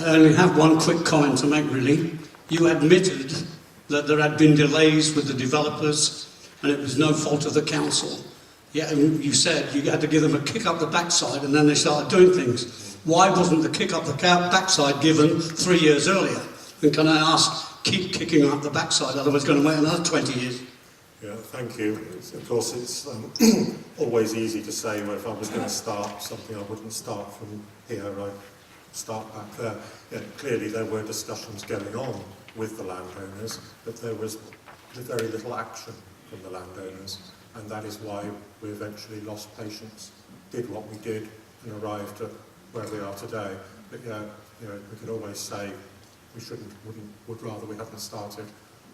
I only have one quick comment to make, really. You admitted that there had been delays with the developers and it was no fault of the council. Yeah, and you said you had to give them a kick up the backside and then they started doing things. Why wasn't the kick up the backside given 3 years earlier? And can I ask, keep kicking up the backside, otherwise going to wait another 20 years? Yeah, thank you. Of course, it's always easy to say, well, if I was going to start something, I wouldn't start from here, I'd start back there. Yeah, clearly there were discussions going on with the landowners, but there was very little action from the landowners, and that is why we eventually lost patience, did what we did, and arrived at where we are today. But yeah, you know, we could always say we would rather we hadn't started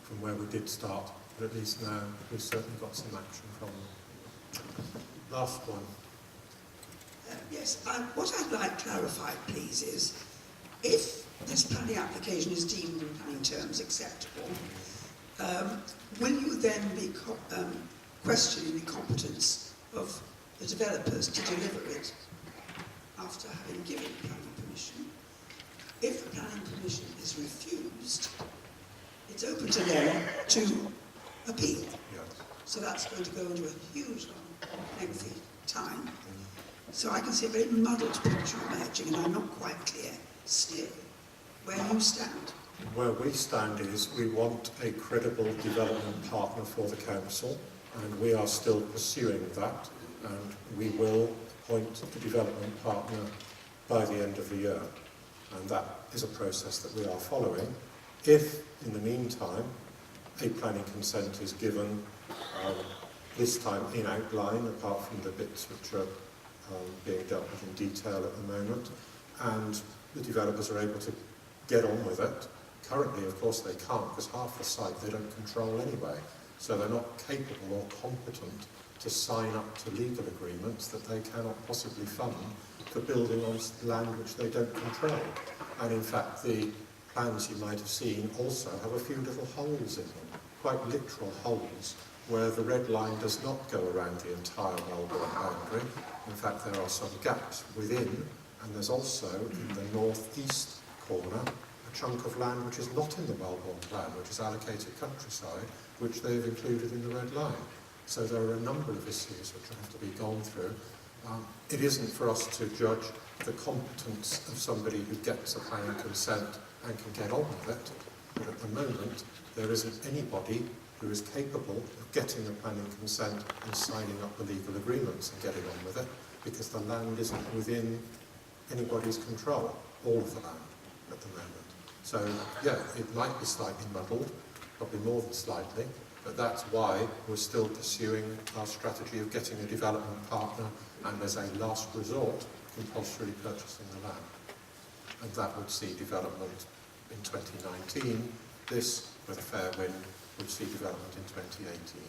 from where we did start. But at least now we've certainly got some action from them. Last one. Yes, what I'd like clarified, please, is if this planning application is deemed in planning terms acceptable, will you then be questioning the competence of the developers to deliver it after having given planning permission? If the planning permission is refused, it's open to them to appeal. Yes. So that's going to go into a huge, long, lengthy time. So I can see a very muddled picture emerging, and I'm not quite clear still where you stand. Where we stand is we want a credible development partner for the council, and we are still pursuing that, and we will appoint the development partner by the end of the year. And that is a process that we are following. If, in the meantime, a planning consent is given, this time in outline, apart from the bits which are being dealt with in detail at the moment, and the developers are able to get on with it. Currently, of course, they can't, because half the site they don't control anyway, so they're not capable or competent to sign up to legal agreements that they cannot possibly fund for building on land which they don't control. And in fact, the plans you might have seen also have a few little holes in them, quite literal holes, where the red line does not go around the entire Welborne boundary. In fact, there are some gaps within, and there's also in the north-east corner a chunk of land which is not in the Welborne plan, which is allocated countryside, which they've included in the red line. So there are a number of issues which have to be gone through. It isn't for us to judge the competence of somebody who gets a planning consent and can get on with it, but at the moment there isn't anybody who is capable of getting a planning consent and signing up the legal agreements and getting on with it, because the land isn't within anybody's control, all of the land at the moment. So yeah, it might be slightly muddled, probably more than slightly, but that's why we're still pursuing our strategy of getting a development partner and, as a last resort, compulsorily purchasing the land. And that would see development in 2019. This, with a fair wind, would see development in 2018.